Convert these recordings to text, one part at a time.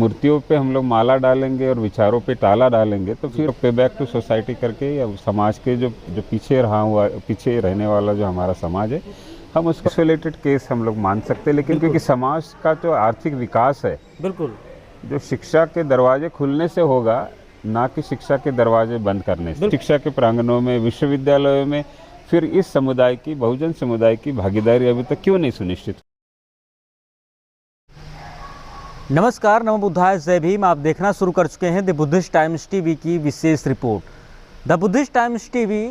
मूर्तियों पे हम लोग माला डालेंगे और विचारों पे ताला डालेंगे तो फिर पे बैक टू सोसाइटी करके या समाज के जो जो पीछे रहने वाला जो हमारा समाज है, हम उसको आइसोलेटेड केस हम लोग मान सकते हैं। लेकिन क्योंकि समाज का जो आर्थिक विकास है, बिल्कुल, जो शिक्षा के दरवाजे खुलने से होगा, ना कि शिक्षा के दरवाजे बंद करने से। शिक्षा के प्रांगणों में, विश्वविद्यालयों में फिर इस समुदाय की, बहुजन समुदाय की भागीदारी अभी तक क्यों नहीं सुनिश्चित? नमस्कार, नमो बुद्धाय, जय भीम। आप देखना शुरू कर चुके हैं द बुद्धिस्ट टाइम्स टीवी की विशेष report. The Buddhist Times TV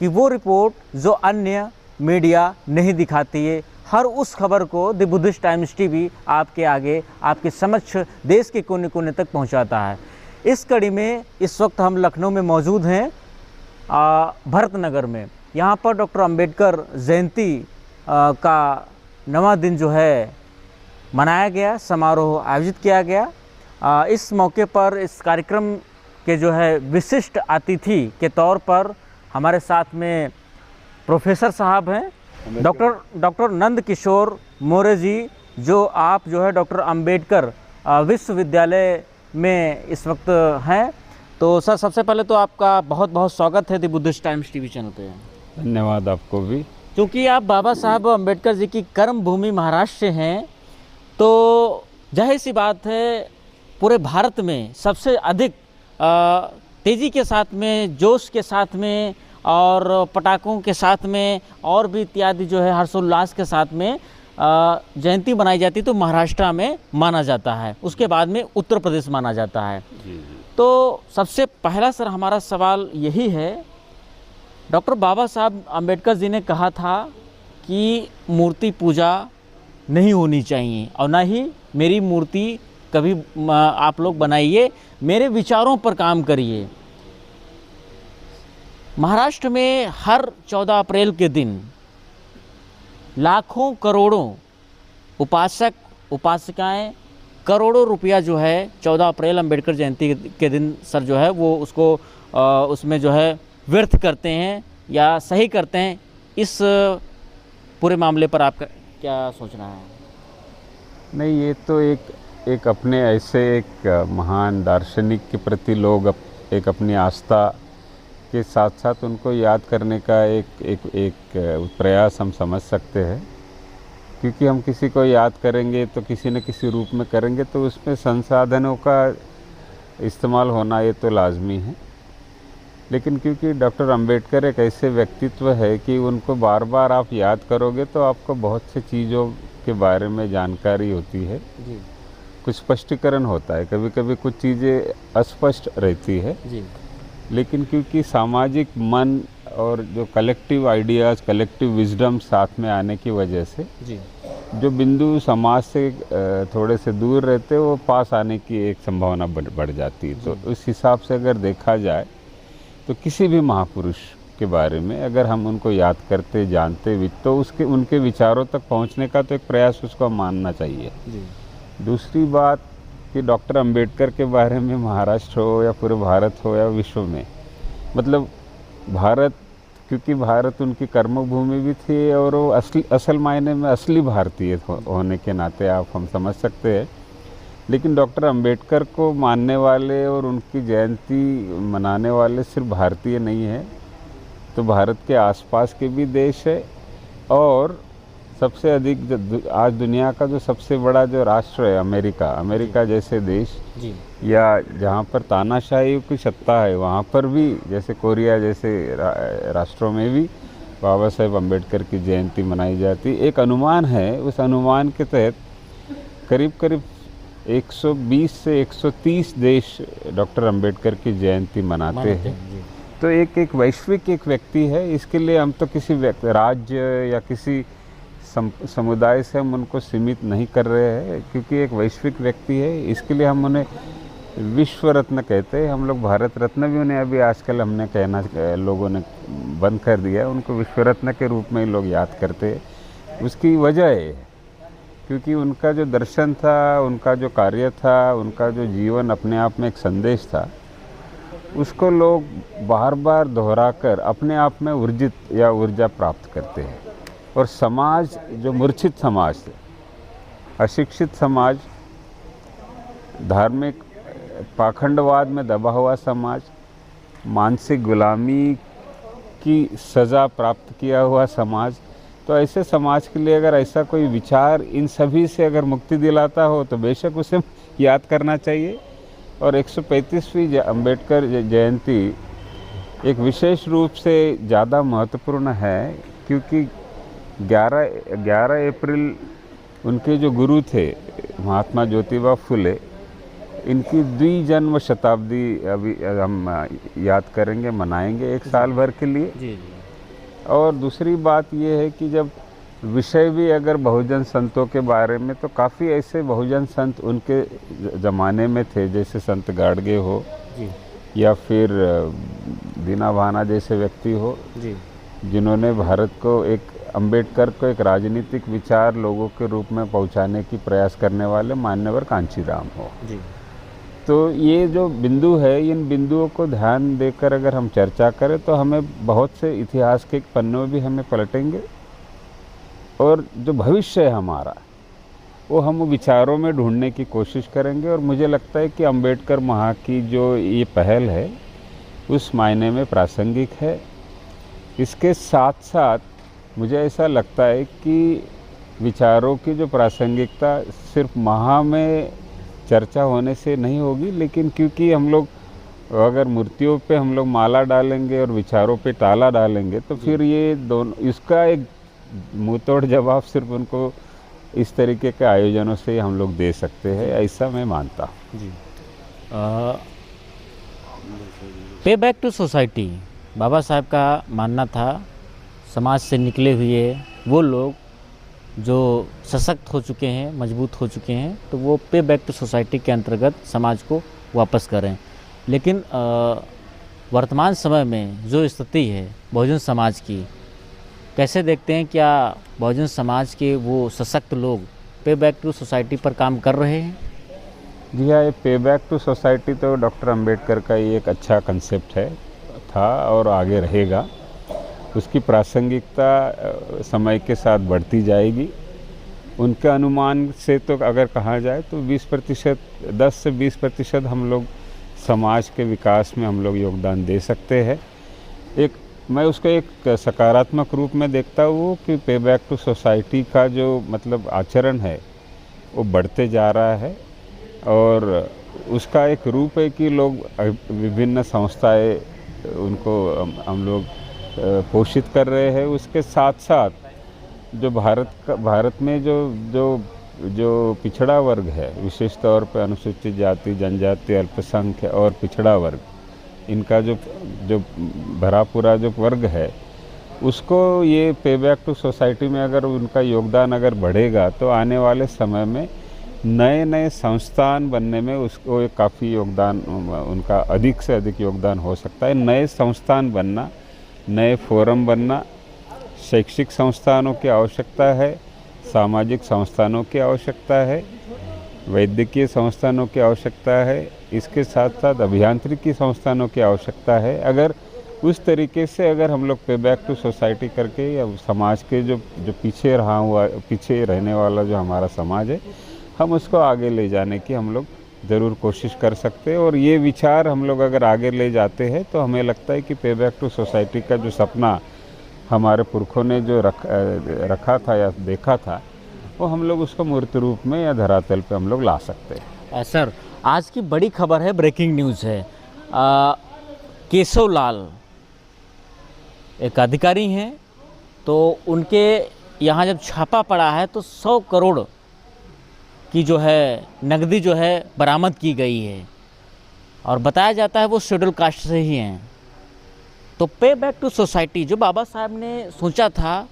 की वो रिपोर्ट जो अन्य मीडिया नहीं दिखाती है। हर उस खबर को द बुद्धिस्ट टाइम्स टीवी आपके आगे, आपके समक्ष, देश के कोने कोने तक पहुंचाता है। इस कड़ी में इस वक्त हम लखनऊ में मौजूद हैं, भरतनगर में। यहाँ पर डॉक्टर अंबेडकर जयंती का नवा दिन जो है मनाया गया, समारोह आयोजित किया गया। इस मौके पर इस कार्यक्रम के जो है विशिष्ट अतिथि के तौर पर हमारे साथ में प्रोफेसर साहब हैं, डॉक्टर नंद किशोर मौर्य जी, जो आप जो है डॉक्टर अंबेडकर विश्वविद्यालय में इस वक्त हैं। तो सर, सबसे पहले तो आपका बहुत बहुत स्वागत है the Buddhist Times TV channel पे। धन्यवाद आपको भी। क्योंकि आप बाबा साहब अंबेडकर जी की कर्म भूमि महाराष्ट्र से हैं, तो जाहिर सी बात है पूरे भारत में सबसे अधिक तेज़ी के साथ में, जोश के साथ में और पटाखों के साथ में और भी इत्यादि जो है हर्षोल्लास के साथ में जयंती मनाई जाती, तो महाराष्ट्र में माना जाता है। उसके बाद में उत्तर प्रदेश माना जाता है। तो सबसे पहला सर हमारा सवाल यही है, डॉक्टर बाबा साहब अंबेडकर जी ने कहा था कि मूर्ति पूजा नहीं होनी चाहिए और ना ही मेरी मूर्ति कभी आप लोग बनाइए, मेरे विचारों पर काम करिए। महाराष्ट्र में हर 14 अप्रैल के दिन लाखों करोड़ों उपासक उपासिकाएं करोड़ों रुपया जो है 14 अप्रैल अंबेडकर जयंती के दिन सर जो है वो उसको उसमें जो है व्यर्थ करते हैं या सही करते हैं। इस पूरे मामले पर आपका क्या सोचना है? नहीं, ये तो एक अपने ऐसे एक महान दार्शनिक के प्रति लोग एक अपनी आस्था के साथ साथ उनको याद करने का एक प्रयास हम समझ सकते हैं। क्योंकि हम किसी को याद करेंगे तो किसी न किसी रूप में करेंगे, तो उसमें संसाधनों का इस्तेमाल होना ये तो लाजमी है। लेकिन क्योंकि डॉक्टर अंबेडकर एक ऐसे व्यक्तित्व है कि उनको बार बार आप याद करोगे तो आपको बहुत सी चीज़ों के बारे में जानकारी होती है जी। कुछ स्पष्टीकरण होता है, कभी कभी कुछ चीज़ें अस्पष्ट रहती है जी। लेकिन क्योंकि सामाजिक मन और जो कलेक्टिव आइडियाज़, कलेक्टिव विजडम साथ में आने की वजह से जी। जो बिंदु समाज से थोड़े से दूर रहते वो पास आने की एक संभावना बढ़ जाती है। तो उस हिसाब से अगर देखा जाए तो किसी भी महापुरुष के बारे में अगर हम उनको याद करते, जानते भी, तो उनके विचारों तक पहुंचने का तो एक प्रयास उसको मानना चाहिए। दूसरी बात कि डॉक्टर अंबेडकर के बारे में महाराष्ट्र हो या पूरे भारत हो या विश्व में, मतलब भारत, क्योंकि भारत उनकी कर्मभूमि भी थी और वो असल मायने में असली भारतीय होने के नाते आप हम समझ सकते हैं। लेकिन डॉक्टर अंबेडकर को मानने वाले और उनकी जयंती मनाने वाले सिर्फ भारतीय नहीं हैं, तो भारत के आसपास के भी देश है और सबसे अधिक आज दुनिया का जो सबसे बड़ा जो राष्ट्र है अमेरिका जैसे देश जी। या जहाँ पर तानाशाही की सत्ता है, वहाँ पर भी, जैसे कोरिया जैसे राष्ट्रों में भी बाबा साहेब अम्बेडकर की जयंती मनाई जाती। एक अनुमान है, उस अनुमान के तहत करीब 120 से 130 देश डॉक्टर अंबेडकर की जयंती मनाते हैं। तो एक वैश्विक एक व्यक्ति है। इसके लिए हम तो किसी राज्य या किसी समुदाय से हम उनको सीमित नहीं कर रहे हैं, क्योंकि एक वैश्विक व्यक्ति है। इसके लिए हम उन्हें विश्व रत्न कहते हैं। हम लोग भारत रत्न भी उन्हें अभी आजकल हमने कहना लोगों ने बंद कर दिया है, उनको विश्व रत्न के रूप में ही लोग याद करते हैं। उसकी वजह है क्योंकि उनका जो दर्शन था, उनका जो कार्य था, उनका जो जीवन अपने आप में एक संदेश था, उसको लोग बार बार दोहराकर अपने आप में ऊर्जा प्राप्त करते हैं। और समाज, जो मूर्छित समाज है, अशिक्षित समाज, धार्मिक पाखंडवाद में दबा हुआ समाज, मानसिक गुलामी की सज़ा प्राप्त किया हुआ समाज, तो ऐसे समाज के लिए अगर ऐसा कोई विचार इन सभी से अगर मुक्ति दिलाता हो तो बेशक उसे याद करना चाहिए। और 135वीं अम्बेडकर जयंती एक विशेष रूप से ज़्यादा महत्वपूर्ण है क्योंकि 11 अप्रैल उनके जो गुरु थे महात्मा ज्योतिबा फुले, इनकी द्विजन्म शताब्दी अभी हम याद करेंगे, मनाएंगे एक साल भर के लिए। जी। और दूसरी बात ये है कि जब विषय भी अगर बहुजन संतों के बारे में, तो काफ़ी ऐसे बहुजन संत उनके ज़माने में थे, जैसे संत गाडगे हो जी। या फिर दीना भाना जैसे व्यक्ति हो जी। जिन्होंने भारत को अम्बेडकर को एक राजनीतिक विचार लोगों के रूप में पहुंचाने की प्रयास करने वाले मान्यवर कांचीराम हो। जी। तो ये जो बिंदु है, इन बिंदुओं को ध्यान देकर अगर हम चर्चा करें तो हमें बहुत से इतिहास के पन्नों भी हमें पलटेंगे और जो भविष्य है हमारा वो हम विचारों में ढूंढने की कोशिश करेंगे। और मुझे लगता है कि अम्बेडकर महा की जो ये पहल है उस मायने में प्रासंगिक है। इसके साथ साथ मुझे ऐसा लगता है कि विचारों की जो प्रासंगिकता सिर्फ महा में चर्चा होने से नहीं होगी, लेकिन क्योंकि हम लोग अगर मूर्तियों पे हम लोग माला डालेंगे और विचारों पे ताला डालेंगे तो फिर ये दोनों, इसका एक मुंहतोड़ जवाब सिर्फ उनको इस तरीके के आयोजनों से हम लोग दे सकते हैं, ऐसा मैं मानता हूँ। जी। पे बैक टू सोसाइटी, बाबा साहब का मानना था समाज से निकले हुए वो लोग जो सशक्त हो चुके हैं, मजबूत हो चुके हैं, तो वो पे बैक टू सोसाइटी के अंतर्गत समाज को वापस करें। लेकिन वर्तमान समय में जो स्थिति है बहुजन समाज की, कैसे देखते हैं? क्या बहुजन समाज के वो सशक्त लोग पे बैक टू सोसाइटी पर काम कर रहे हैं? जी हाँ, ये पे बैक टू सोसाइटी तो डॉक्टर अंबेडकर का ये एक अच्छा कंसेप्ट है, था और आगे रहेगा। उसकी प्रासंगिकता समय के साथ बढ़ती जाएगी। उनके अनुमान से तो अगर कहा जाए तो 20%, 10 से 20% हम लोग समाज के विकास में हम लोग योगदान दे सकते हैं। मैं उसको एक सकारात्मक रूप में देखता हूँ कि पे बैक टू सोसाइटी का जो मतलब आचरण है वो बढ़ते जा रहा है और उसका एक रूप है कि लोग विभिन्न संस्थाएं उनको हम लोग पोषित कर रहे हैं। उसके साथ साथ जो भारत में जो पिछड़ा वर्ग है, विशेष तौर पर अनुसूचित जाति, जनजाति, अल्पसंख्यक और पिछड़ा वर्ग, इनका जो भरा पूरा जो वर्ग है, उसको ये पे बैक टू सोसाइटी में अगर उनका योगदान अगर बढ़ेगा तो आने वाले समय में नए नए संस्थान बनने में उसको काफ़ी योगदान, उनका अधिक से अधिक योगदान हो सकता है। नए संस्थान बनना, नए फोरम बनना, शैक्षिक संस्थानों की आवश्यकता है, सामाजिक संस्थानों की आवश्यकता है, वैद्यकीय संस्थानों की आवश्यकता है, इसके साथ साथ अभियांत्रिकी संस्थानों की आवश्यकता है। अगर उस तरीके से अगर हम लोग पे बैक टू सोसाइटी करके या समाज के जो पीछे रहने वाला जो हमारा समाज है, हम उसको आगे ले जाने की हम लोग ज़रूर कोशिश कर सकते हैं। और ये विचार हम लोग अगर आगे ले जाते हैं तो हमें लगता है कि पे बैक टू सोसाइटी का जो सपना हमारे पुरखों ने जो रखा था या देखा था, वो हम लोग उसको मूर्त रूप में या धरातल पे हम लोग ला सकते हैं। सर, आज की बड़ी खबर है, ब्रेकिंग न्यूज़ है। केशव लाल एक अधिकारी हैं, तो उनके यहाँ जब छापा पड़ा है तो 100 करोड़ की जो है नकदी जो है बरामद की गई है और बताया जाता है वो शेड्यूल कास्ट से ही हैं। तो पे बैक टू सोसाइटी जो बाबा साहब ने सोचा था,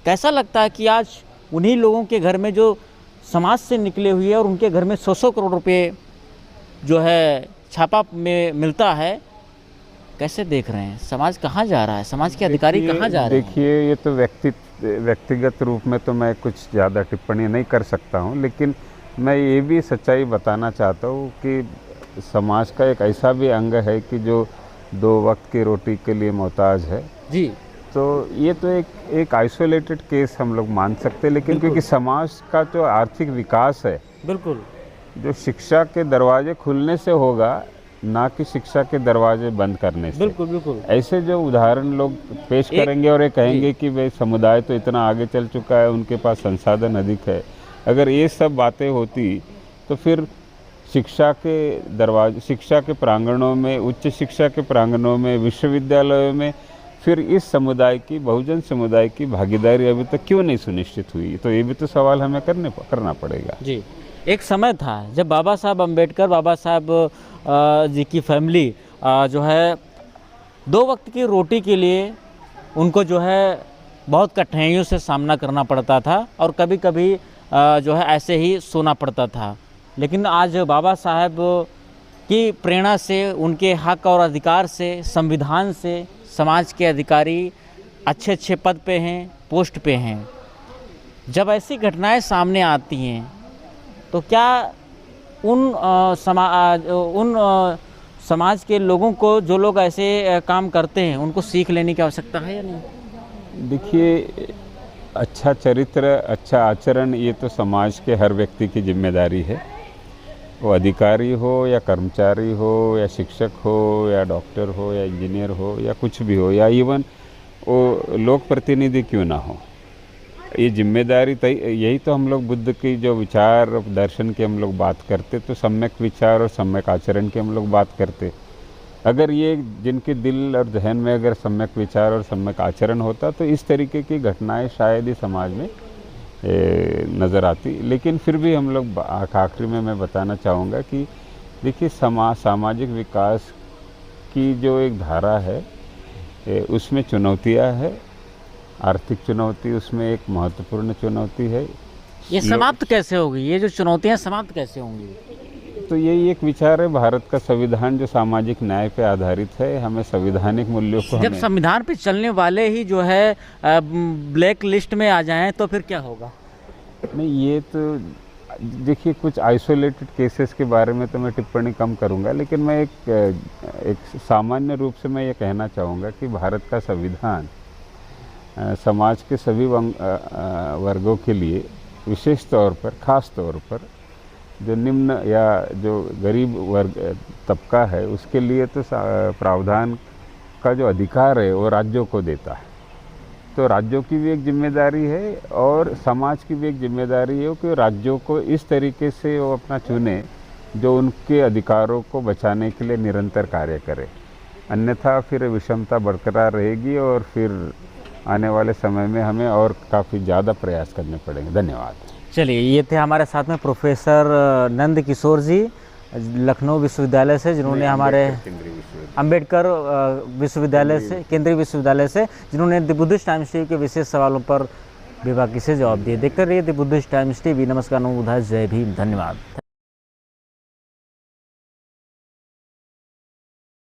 कैसा लगता है कि आज उन्हीं लोगों के घर में जो समाज से निकले हुए और उनके घर में 100 करोड़ रुपए जो है छापा में मिलता है, कैसे देख रहे हैं? समाज कहाँ जा रहा है? समाज के अधिकारी कहाँ जा रहे हैं? देखिए, ये तो व्यक्तिगत रूप में तो मैं कुछ ज़्यादा टिप्पणी नहीं कर सकता हूँ, लेकिन मैं ये भी सच्चाई बताना चाहता हूँ कि समाज का एक ऐसा भी अंग है कि जो 2 वक्त की रोटी के लिए मोहताज है जी। तो ये तो एक आइसोलेटेड केस हम लोग मान सकते हैं, लेकिन क्योंकि समाज का जो आर्थिक विकास है बिल्कुल जो शिक्षा के दरवाजे खुलने से होगा, ना कि शिक्षा के दरवाजे बंद करने से। बिल्कुल बिल्कुल। ऐसे जो उदाहरण लोग पेश करेंगे और ये कहेंगे कि भाई समुदाय तो इतना आगे चल चुका है, उनके पास संसाधन अधिक है, अगर ये सब बातें होती तो फिर शिक्षा के दरवाजे, शिक्षा के प्रांगणों में, उच्च शिक्षा के प्रांगणों में, विश्वविद्यालयों में फिर इस समुदाय की, बहुजन समुदाय की भागीदारी अभी तक क्यों नहीं सुनिश्चित हुई? तो ये भी तो सवाल हमें करना पड़ेगा। जी, एक समय था जब बाबा साहब अम्बेडकर, बाबा साहब जी की फैमिली जो है 2 वक्त की रोटी के लिए उनको जो है बहुत कठिनाइयों से सामना करना पड़ता था और कभी कभी जो है ऐसे ही सोना पड़ता था। लेकिन आज बाबा साहब की प्रेरणा से, उनके हक और अधिकार से, संविधान से समाज के अधिकारी अच्छे अच्छे पद पे हैं, पोस्ट पे हैं। जब ऐसी घटनाएं सामने आती हैं तो क्या उन समाज के लोगों को, जो लोग ऐसे काम करते हैं, उनको सीख लेने की आवश्यकता है या नहीं? देखिए, अच्छा चरित्र, अच्छा आचरण ये तो समाज के हर व्यक्ति की जिम्मेदारी है। वो अधिकारी हो या कर्मचारी हो या शिक्षक हो या डॉक्टर हो या इंजीनियर हो या कुछ भी हो, या इवन वो लोक प्रतिनिधि क्यों ना हो, ये जिम्मेदारी यही तो हम लोग बुद्ध की जो विचार दर्शन की हम लोग बात करते, तो सम्यक विचार और सम्यक आचरण की हम लोग बात करते। अगर ये जिनके दिल और जहन में अगर सम्यक विचार और सम्यक आचरण होता तो इस तरीके की घटनाएं शायद ही समाज में नज़र आती। लेकिन फिर भी हम लोग आखिरी में मैं बताना चाहूँगा कि देखिए, सामाजिक विकास की जो एक धारा है उसमें चुनौतियाँ है। आर्थिक चुनौती उसमें एक महत्वपूर्ण चुनौती है। ये समाप्त कैसे होगी? ये जो चुनौतियाँ समाप्त कैसे होंगी? तो यही एक विचार है भारत का संविधान, जो सामाजिक न्याय पे आधारित है। हमें संवैधानिक मूल्यों को, जब संविधान पे चलने वाले ही जो है ब्लैक लिस्ट में आ जाएं तो फिर क्या होगा? नहीं, ये तो देखिए, कुछ आइसोलेटेड केसेस के बारे में तो मैं टिप्पणी कम करूंगा, लेकिन मैं एक सामान्य रूप से मैं ये कहना चाहूँगा कि भारत का संविधान समाज के सभी वर्गों के लिए, विशेष तौर पर, खास तौर पर जो निम्न या जो गरीब वर्ग तबका है, उसके लिए तो प्रावधान का जो अधिकार है वो राज्यों को देता है। तो राज्यों की भी एक जिम्मेदारी है और समाज की भी एक जिम्मेदारी है कि राज्यों को इस तरीके से वो अपना चुने जो उनके अधिकारों को बचाने के लिए निरंतर कार्य करे। अन्यथा फिर विषमता बरकरार रहेगी और फिर आने वाले समय में हमें और काफ़ी ज़्यादा प्रयास करने पड़ेंगे। धन्यवाद। चलिए, ये थे हमारे साथ में प्रोफेसर नंद किशोर जी, लखनऊ विश्वविद्यालय से, जिन्होंने हमारे अम्बेडकर विश्वविद्यालय से, केंद्रीय विश्वविद्यालय से, जिन्होंने द बुद्धिस्ट टाइम्स टीवी के विशेष सवालों पर बेबाकी से जवाब दिए। देखते रहिए द बुद्धिस्ट टाइम्स टीवी। नमस्कार, नमो बुद्धाय, जय भीम, धन्यवाद।